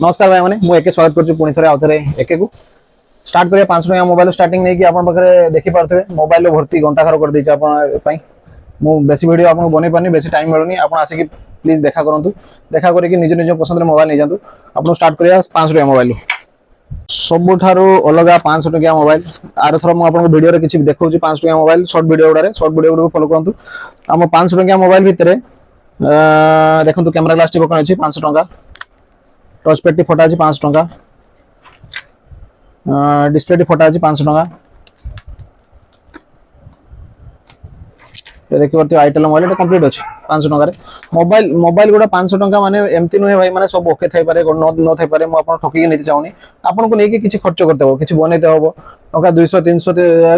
नमस्कार भाई मैंने मु एके स्वागत करछु पुणी थरे आउथरे एके को स्टार्ट करिया 500 टका मोबाइल स्टार्टिंग नै कि आपन पाखरे देखि पारथबे मोबाइल लो भर्ती घंटा खर कर दैछ आपन पई मु बेसी वीडियो आपन बनै पानी बेसी टाइम मिलुनी आपन आसी कि प्लीज देखा करंतु देखा करी कि निज निज पसंद रे मोबाइल नै जानतु आपन स्टार्ट करिया 500 टका मोबाइल सबुठारु अलगा 500 टका मोबाइल आर थरो मु आपन वीडियो रे किछि देखौछि 500 टका मोबाइल शॉर्ट वीडियो को फॉलो करंतु हम 500 टका मोबाइल भितरे देखंतु कैमरा ग्लास टी बकन अछि 500 टका टच पैड टी फटा अछि 500 टका डिस्प्ले टी फटा अछि 500 टका ये देखि परते आइटल मोबाइल कंप्लीट अछि 500 टका रे मोबाइल गोटा 500 टका माने एमती नुहे भाई माने सब ओके थाई पारे न थाई पारे मु आपन ठकी नै चाहूनी आपन को नै कि किछि खर्च करते हो किछि बनेते होबो टका 200 300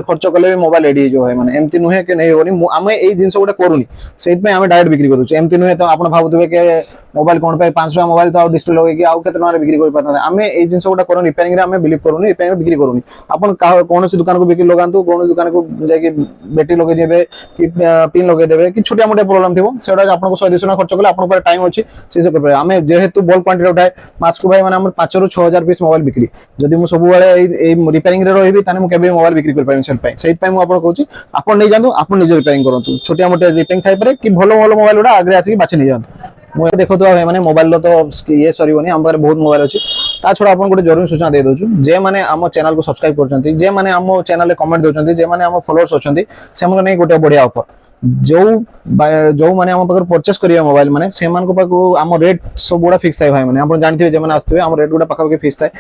खर्च कले भी मोबाइल रेडी जो है माने एमती नुहे के नै होनी आमे एई जिंस गोटा करूनी सेत पे आमे डायरेक्ट बिक्री करू एमती नुहे तो आपन भाबुतबे के मोबाइल कोन पे 500 टका मोबाइल तो डिस्प्ले लगे कि आउ केते टका रे बिक्री कर पाता आमे एई जिंस गोटा करू रिपेयरिंग रे आमे बिलीव करूनी रिपेयरिंग बिक्री करूनी आपन कोन से दुकान को बिक्री लगांतु कोन दुकान को जाय कि बैटरी लगे देबे कि पिन लगे देबे कि छोटा मोटे प्रॉब्लम थिबो सेडा आपन को 100 200 खर्च कले आपन पर टाइम अछि से कर पारे आमे जेहेतु बल क्वांटिटी उठाए मास को भाई माने हमर 5 रु 6000 पीस मोबाइल बिक्री जदी मु सब बेले एई रिपेयरिंग रे रहिबी ताने मु केबे मोबाइल बिक्री कर पाइम सेट पाइ मु आपन कहूची आपन नै जानू आपन निजे रिपेयरिंग करंतु छोटा मोटे रिपेयरिंग थाई पारे कि भलो भलो मोबाइल उडा आगे आसी बाछि नै जानू मु देखो तो भाई माने मोबाइल लो तो ये सरीबोनी हम पारे बहुत मोबाइल अछि ता छोडा आपन गोटे जरूरी सूचना दे दोछु जे माने हम चैनल को सब्सक्राइब करचंती जे माने हम चैनल रे कमेंट दोचंती जे माने हम फॉलोअर्स अछंती से हम नै गोटे बढ़िया ऑफर जो माने हम पाकर परचेस करिया मोबाइल माने से मान को पाको हम रेट सब गुडा फिक्स थाय भाई माने आपण जानथिबे जे माने आस्तबे हम रेट गुडा पाका के फिक्स थाय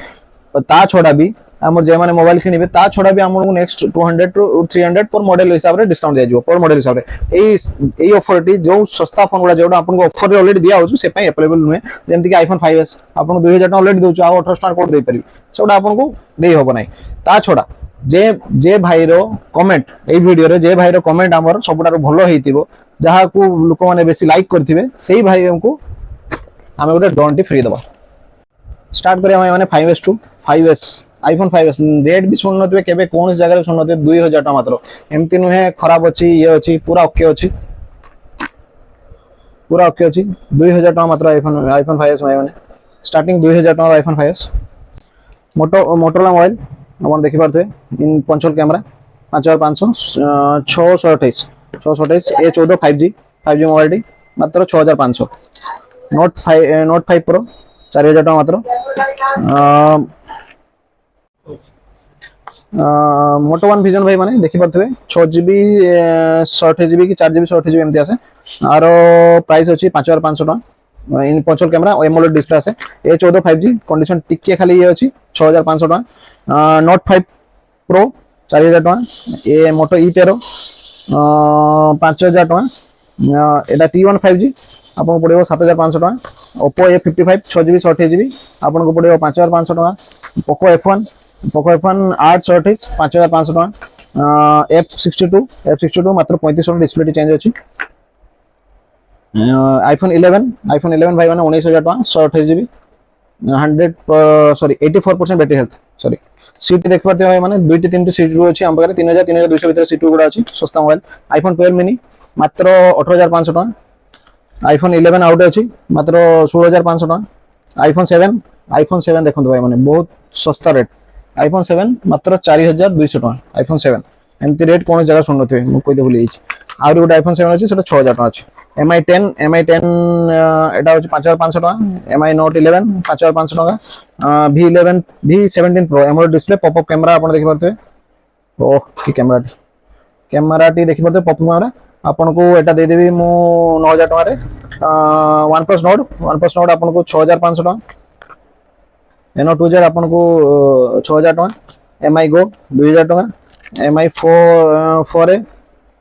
ता छोडा भी हमर जे माने मोबाइल किनिबे ता छोडा भी हमर नेक्स्ट 200 टू 300 पर मॉडल हिसाब रे डिस्काउंट दिया जिवो पर मॉडल हिसाब रे एई ऑफर टी जो सस्ता फोन गुडा जेडा आपन को ऑफर रे ऑलरेडी दिया होछु से पई अवेलेबल नुहे जेमति कि आईफोन 5s आपन 2000 टका ऑलरेडी दोछु आ 18 स्टार कोड दे परिबी सेडा आपन को देई होबो नै ता छोडा जे भाई रो कमेंट ए वीडियो रे जे भाई रो कमेंट हमर सबुटारो भलो हेतिबो जहा को लोक माने बेसी लाइक करथिबे सेही भाई हमको हमें गोटे ड्रोन टी फ्री दबा स्टार्ट करिया माने 5s to 5s iPhone 5s rate भी सुन नथिबे केबे कोन जगह रे सुन नथिबे 2000 टका मात्र एमती नुहे खराब अछि ये अछि पूरा ओके अछि 2000 टका मात्र आईफोन 5s माने स्टार्टिंग 2000 टका आईफोन 5s मोटोरोला मोबाइल अपन देखि पारथे इन punch hole camera 5500 628 A14 5G mobile टी मात्र 6500 नोट 5 प्रो 4000 टका मात्र मोटो वन विजन भाई माने देखि पारथे 6GB 60GB कि 4GB 60GB एमती आसे आरो प्राइस अछि 5500 टका इन पंचोल कैमरा एमोलेड डिस्प्ले आसे A14 5G कंडीशन टिके खाली ये अछि 6500 टका नोट 5 प्रो 4000 टका ए मोटो E13 5000 टका एटा T1 5G आपन पड़िबो 7500 टका Oppo A55 6GB 60GB आपन को पड़िबो 5500 टका Poco F1 8 28 5500 टका F62 मात्र 3500 डिस्प्ले चेंज अछि आईफोन 11 भाई माने 19000 टका 128GB 84% battery health sorry seat देख पाते भाई माने 2 3 सीट रो अछि हम पारे 3200 भीतर सीट गुडा अछि सस्ता मोबाइल आईफोन 12 मिनी मात्र 18500 टका आईफोन 11 आउट अछि मात्र 16500 टका आईफोन 7 देखंतु भाई माने बहुत सस्ता रेट आईफोन 7 मात्र 4200 टका आईफोन 7 एमती रेट कोन जगह सुन नथिबे मु कहि दे भूली आउर गोटे आईफोन 7 अछि सेटा 6000 टका अछि MI10 एटा होछि 5500 टका MI Note 11 5500 टका V11 V17 Pro AMOLED display popup camera आपण देखि परते ओह की कैमरा टी देखि परते पॉपअप कैमरा आपण को एटा दे देबी मु 9000 टका रे OnePlus Nord आपण को 6500 टका Reno 2Z आपण को 6000 टका MI Go 2000 टका MI 4 रे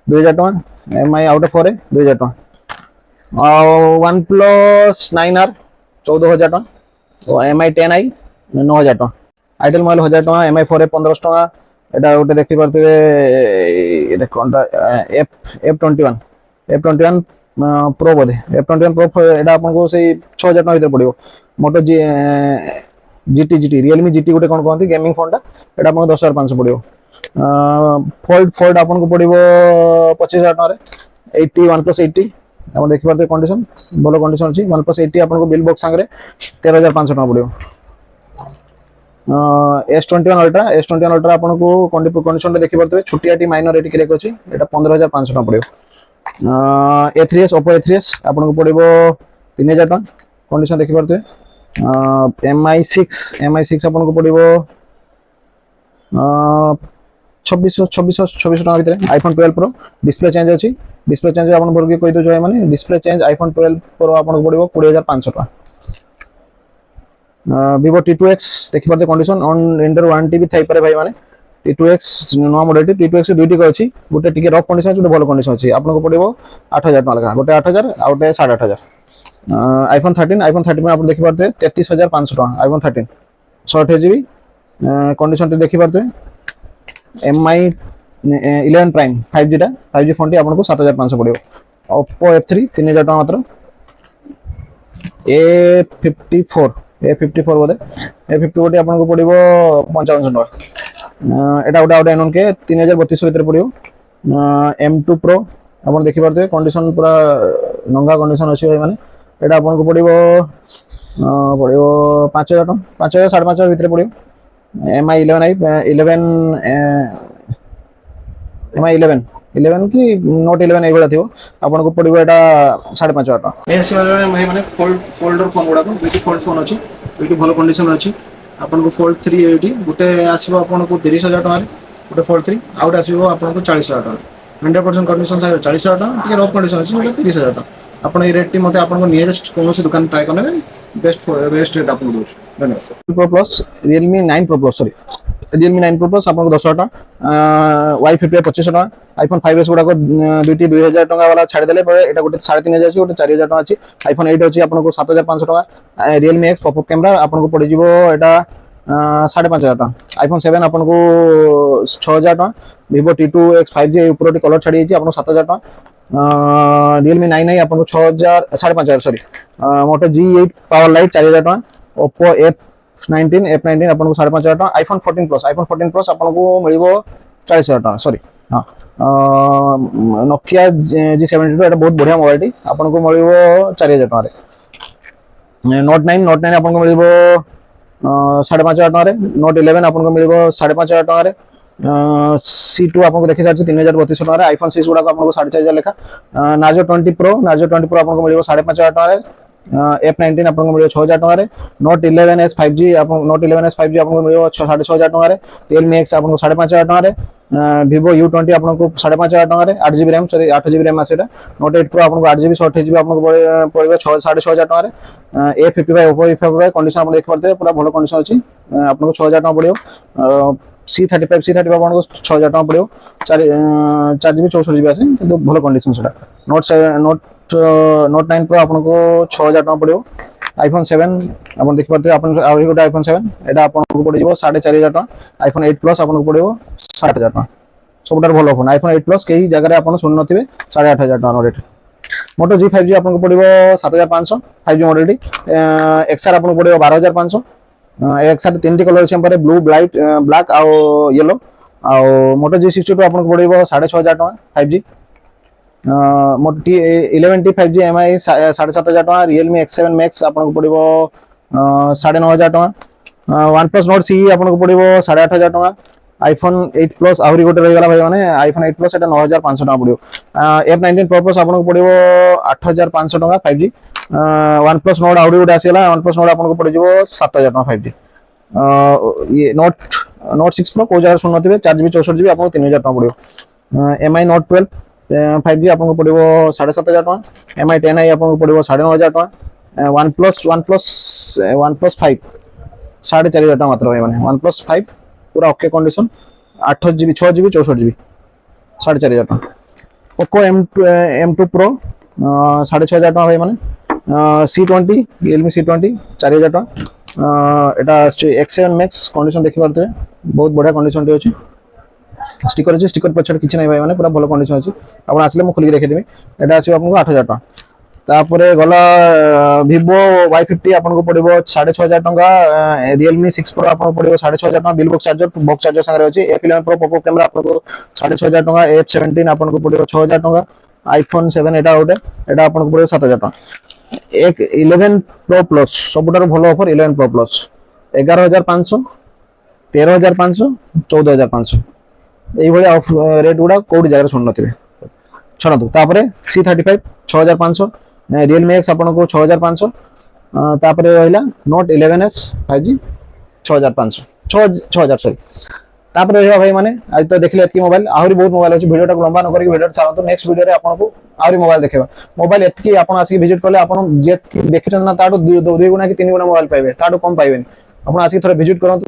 2000 टका MI Out 4 रे 2000 टका OnePlus 9R 14000 टका और MI 10i 9000 टका आइटल मोबाइल 1000 टका MI 4 1500 टका एटा गोटे देखि परते एटा कोनटा F21 Pro बोधे F21 Pro एटा अपन को से 6000 टका भीतर पड़िबो मोटो GT Realme GT गोटे कोन कहंती गेमिंग फोन टा एटा अपन 10500 पड़िबो फोल्ड अपन को पड़िबो 25000 टका रे 80 OnePlus 80 आपण देखि पारते कंडीशन भलो कंडीशन अछि OnePlus 80 आपन को बिल बॉक्स संगे 13500 टका पड़ियो S21 Ultra ଆପଣଙ୍କୁ କଣ୍ଡିସନ ଦେଖି ପାରୁଥିବେ ଛୋଟିଆଟି ମାଇନର ଏଠି କ୍ରେକ୍ ଅଛି ଏଟା 15,500 ଟଙ୍କା ପଡ଼ିବ। A3s Oppo A3s ଆପଣଙ୍କୁ ପଡ଼ିବ 3,000 ଟଙ୍କା କଣ୍ଡିସନ ଦେଖି ପାରୁଥିବେ। MI6 ଆପଣଙ୍କୁ ପଡ଼ିବ 2600 ଟଙ୍କା ଭିତରେ। iPhone 12 Pro डिस्प्ले चेंज अछि डिस्प्ले चेंज आपण बरगे कहि दो माने डिस्प्ले चेंज iPhone 12 Pro आपनको पड़िबो 20,500 टका। Vivo T2X देखि परते कंडीशन ऑन रेंडर वारंटी भी थाई पारे भाई माने T2X नो मॉडल T2X दुईटी को अछि गोटे टिके रफ कंडीशन अछि गोटे भलो कंडीशन अछि आपनको पड़िबो 8,000 टका लगा गोटे 8,000 आ गोटे 8,500। iPhone 13 में आप देखि परते 33,500 टका iPhone 13 128GB कंडीशन टे देखि परते। MI 11 Prime 5G टा 5G फोन टी आपको 7,500 पड़िबो। Oppo F3 3,000 टका मात्र। A54 बोधे A54 आपको पड़िबो 5500 टका। एटा उडा एनन के 3,3200 भीतर पड़िबो। M2 Pro आपण देखि परते कंडीशन पूरा नंगा कंडीशन अछि भाई माने एटा आपको पड़िबो 5,000 टका 5,000 5,500 भीतर पड़िबो। MI 11 की नोट 11 एगुड़ा थी आपको पड़ो एटा 5,500 टका। भाई मैंने फोल्डर फोन गुड़ाक दुईटी फोल्ड फोन अच्छी दुईटी भल कंडीशन अच्छी आपको फोल्ड 3 ये गोटे आसो आपको 30,000 टका गोटे फोल्ड 3 आउ गोटे आसो आपको 40,000 टका 100% कंडीशन 40,000 टका रफ कंडीशन अच्छी 30,000 टका। आप ये रेट मत आप नियरेस्ट कौन दुकान ट्राए करेंगे बेस्ट रेट आपको दूँ। धन्यवाद। Pro Plus Realme 9 Pro Plus sorry Realme 9 Pro Plus आपको 10,000 टका Y50 2500 टका iPhone 5s गुड़ाक दुईटी 2,000 टका वाला छाड़देले एटा गोटे 3,500 अच्छी गोटे 4,000 टका अच्छी iPhone 8 अच्छी आपको 7,500 टका Realme X पॉपअप कैमरा आपको पड़ जीवो एटा 5,500 टका iPhone 7 आपको 6,000 टका Vivo T2X 5G ऊपर कलर छाड़ी आपको 7,000 टका Realme 9i आपको 6,000 5,500 sorry Moto G8 power light 4,000 टका Oppo F19 आपको 5,500 टका iPhone 14 Plus आपको मिलिबो 40,000 टका सॉरी हाँ Nokia G72 एटा बहुत बढ़िया मोबाइल आपको मिलिबो 4,000 टका। Note 9 आपको मिलिबो 5,500 टका। Note 11 आपको मिलिबो 5,500 टका। C2 आपको देखि सारछि 3,3200 टका। iPhone 6 गुडा आपको 4,500 लेखा। Narzo 20 Pro आपको मिलिबो 5,500 टका। F19 आपको मिलिबो 6,000 टका। Note 11s 5G आपको मिलिबो 6,500 टका। Realme X आपको 5,500 टका। Vivo U20 आपको 5,500 टका 8GB RAM sorry 8GB RAM आसेटा। Note 8 Pro आपको 8GB 128GB आपको पड़िबो 6,500 टका। A55 Oppo A55 कंडीशन आप देख पारते पूरा भलो कंडीशन अछि आपको 6,000 टका पड़िबो। C35 आपको 6,000 टका पड़िबो 4GB 64GB आसे किंतु भलो कंडीशन सेटा। Note 9 Pro आपको 6,000 टका पड़िबो। iPhone 7 आप देख पारते आपन आउरी गोटे iPhone 7 एटा आपको पड़िबो 4,500 टका। iPhone 8 Plus आपको पड़िबो 7,000 टका सबटार भलो फोन iPhone 8 Plus कई जगह आपन सुन नथिबे 8,500 टका रेट। Moto G5G आपको पड़िबो 7,500 5G मॉडल टी XR आपको पड़िबो 12,500 XR तीनटी कलर अछि हमरे ब्लू ब्लैक आ येलो आ Moto G62 आपको पड़िबो 6,500 टका 5G। Moto T11T 5G MI 7,500 टका। Realme X7 Max आपको पड़िबो 9,500 टका। OnePlus Nord CE आपको पड़िबो 8,500 टका। iPhone 8 Plus आउरी गोटे रही गला भाई माने iPhone 8 Plus एटा 9,500 टका पड़िबो। F19 Pro Plus आपको पड़िबो 8,500 टका 5G। OnePlus Nord आउरी गोटे आसीला OnePlus Nord आपको पड़िबो 7,000 टका 5G। ये Note 6 Pro को जगह सुन नथिबे 4GB 64GB आपको 3,000 टका पड़िबो। MI Note 12 5G आपको पड़िबो 7,500 टका। MI 10i आपको पड़िबो 9,500 टका। OnePlus 5 4,500 टका मात्र भाई माने OnePlus 5 पूरा okay condition 8GB 6GB 64GB 4,500 टका। Poco M2 Pro 6,500 टका भाई माने। C20 Realme C20 4,000 टका। एटा X7 Max कंडीशन देखि पारते बहुत बढ़िया कंडीशन टे अछि स्टिकर पछड़ किछ नै भाई माने पूरा भलो कंडीशन अछि आपण आसले मु खोली के देखि देबी एटा आसी आपको 8,000 टका। तापरे गला Vivo Y50 आपको पड़िबो 6,500 टका। Realme 6 Pro आपको पड़िबो 6,500 टका बिल बॉक्स चार्जर संगे अछि। F11 Pro पॉपअप कैमरा आपको 6,500 टका। F17 आपको पड़िबो 6,000 टका। iPhone 7 एटा आपको पड़िबो 7,000 टका। एक 11 Pro Plus सबटार भलो ऑफर 11 Pro Plus 11,500 13,500 14,500 এইভাবে ରେଟ୍ ଗୁଡ଼ା କୋଉଠି ଜାଗାରେ ଶୁଣିନଥିବେ। ଛାଡ଼ନ୍ତୁ ତାପରେ C35 6,500, Realme X ଆପଣଙ୍କୁ 6,500, ତାପରେ ରହିଲା Note 11s 5G 6,500 6,000 ସରି। ତାପରେ ରହିବା ଭାଇ ମାନେ ଆଜି ତ ଦେଖିଲେ ଏତିକି ମୋବାଇଲ, ଆହୁରି ବହୁତ ମୋବାଇଲ ଅଛି। ଭିଡ଼ିଓଟାକୁ ଲମ୍ବା ନ କରିକି ଭିଡ଼ିଓଟା ଛାଡ଼ନ୍ତୁ, ନେକ୍ସଟ ଭିଡ଼ିଓରେ ଆପଣଙ୍କୁ ଆହୁରି ମୋବାଇଲ ଦେଖେଇବା। ମୋବାଇଲ ଏତିକି ଆପଣ ଆସିକି ଭିଜିଟ୍ କଲେ ଆପଣ ଯେତିକି ଦେଖୁଛନ୍ତି ନା ତାଠୁ 2 ଗୁଣା କି 3 ଗୁଣା ମୋବାଇଲ ପାଇବେ, ତାଠୁ କମ ପାଇବେନି। ଆପଣ ଆସିକି ଥରେ ଭିଜିଟ୍ କରନ୍ତୁ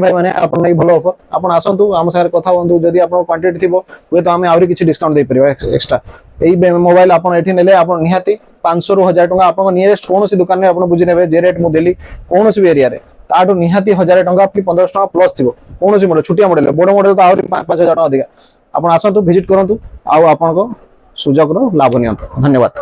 ଭାଇ ମାନେ, ଆପଣ ଲାଗି ଭଲ ଅଫର। ଆପଣ ଆସନ୍ତୁ ଆମ ସାଙ୍ଗରେ କଥା ହୁଅନ୍ତୁ, ଯଦି ଆପଣଙ୍କ କ୍ୱାଣ୍ଟିଟି ଥିବ ହୁଏତ ଆମେ ଆହୁରି କିଛି ଡିସକାଉଣ୍ଟ ଦେଇପାରିବା ଏକ୍ସଟ୍ରା। ଏଇ ମୋବାଇଲ ଆପଣ ଏଠି ନେଲେ ଆପଣ ନିହାତି 500 ରୁ 1,000 ଟଙ୍କା ଆପଣଙ୍କ ନିୟରେଷ୍ଟ କୌଣସି ଦୋକାନରେ ଆପଣ ବୁଝି ନେବେ, ଯେ ରେଟ୍ ମୁଁ ଦେଲି କୌଣସି ବି ଏରିଆରେ ତାଠୁ ନିହାତି 1,000 ଟଙ୍କା କି 1,500 ଟଙ୍କା ପ୍ଲସ୍ ଥିବ କୌଣସି ମଡେଲ। ଛୋଟିଆ ମଡେଲ, ବଡ ମଡେଲ ତ ଆହୁରି 5,000 ଟଙ୍କା ଅଧିକା। ଆପଣ ଆସନ୍ତୁ, ଭିଜିଟ୍ କରନ୍ତୁ ଆଉ ଆପଣଙ୍କ ସୁଯୋଗର ଲାଭ ନିଅନ୍ତୁ। ଧନ୍ୟବାଦ।